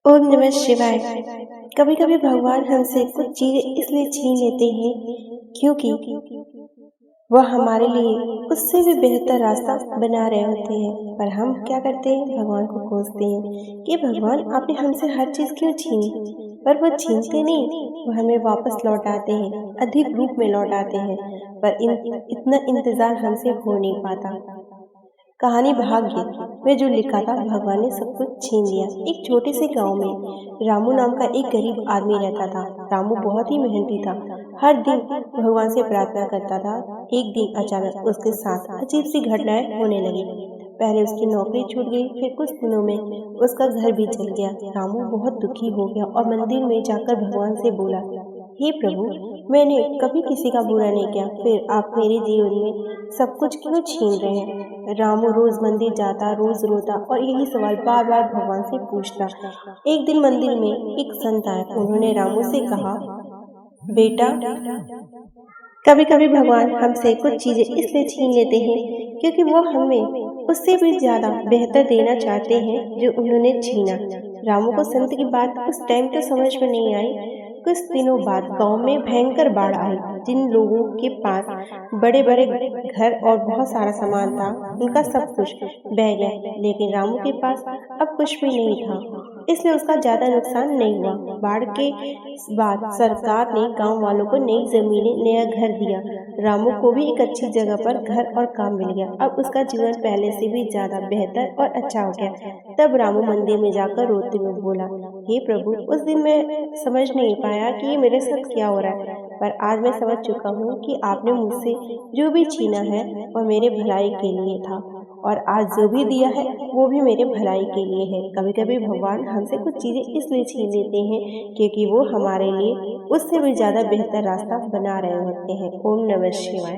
ओम नमः शिवाय। कभी कभी भगवान हमसे कुछ चीजें इसलिए छीन लेते हैं क्योंकि वह हमारे लिए उससे भी बेहतर रास्ता बना रहे होते हैं। पर हम क्या करते हैं, भगवान को कोसते हैं कि भगवान आपने हमसे हर चीज क्यों छीनी। पर वो छीनते नहीं, वो हमें वापस लौटाते हैं, अधिक रूप में लौटाते हैं। पर इतना इंतजार हमसे हो नहीं पाता। कहानी भाग्य में जो लिखा था, भगवान ने सब कुछ छीन लिया। एक छोटे से गांव में रामू नाम का एक गरीब आदमी रहता था। रामू बहुत ही मेहनती था, हर दिन भगवान से प्रार्थना करता था। एक दिन अचानक उसके साथ अजीब सी घटनाएं होने लगी। पहले उसकी नौकरी छूट गई, फिर कुछ दिनों में उसका घर भी जल गया। रामू बहुत दुखी हो गया और मंदिर में जाकर भगवान से बोला, हे प्रभु, मैंने कभी किसी का बुरा नहीं किया, फिर आप मेरे जीवन में सब कुछ क्यों छीन रहे हैं। रामू रोज मंदिर जाता, रोज रोता और यही सवाल बार बार भगवान से पूछता। एक दिन मंदिर में एक संत आए। उन्होंने रामू से कहा, बेटा, कभी कभी भगवान हमसे कुछ चीजें इसलिए छीन लेते हैं क्योंकि वो हमें उससे भी ज्यादा बेहतर देना चाहते हैं जो उन्होंने छीना। रामू को संत की बात उस टाइम तो समझ में नहीं आई। कुछ दिनों बाद गांव में भयंकर बाढ़ आई। जिन लोगों के पास बड़े बड़े घर और बहुत सारा सामान था, उनका सब कुछ बह गया, लेकिन रामू के पास अब कुछ भी नहीं था, इसलिए उसका ज्यादा नुकसान नहीं हुआ। बाढ़ के बाद सरकार ने गांव वालों को नई जमीनें, नया घर दिया। रामू को भी एक अच्छी जगह पर घर और काम मिल गया। अब उसका जीवन पहले से भी ज्यादा बेहतर और अच्छा हो गया। तब रामू मंदिर में जाकर रोते हुए बोला, हे प्रभु, उस दिन मैं समझ नहीं पाया कि ये मेरे साथ क्या हो रहा है, पर आज मैं समझ चुका हूँ कि आपने मुझसे जो भी छीना है वह मेरे भलाई के लिए था, और आज जो भी दिया है वो भी मेरे भलाई के लिए है। कभी कभी भगवान हमसे कुछ चीजें इसलिए छीन लेते हैं क्योंकि वो हमारे लिए उससे भी ज्यादा बेहतर रास्ता बना रहे होते हैं। ओम नमः शिवाय।